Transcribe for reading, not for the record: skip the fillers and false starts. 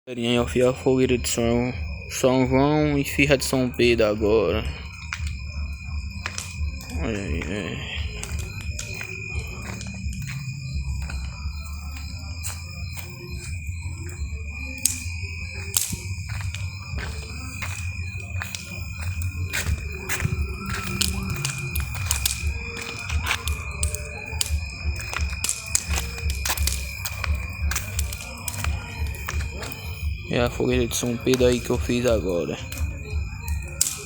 Galerinha, eu fiz a fogueira de São João e fiz a de São Pedro agora. Olha aí, é a fogueira de São Pedro aí que eu fiz agora.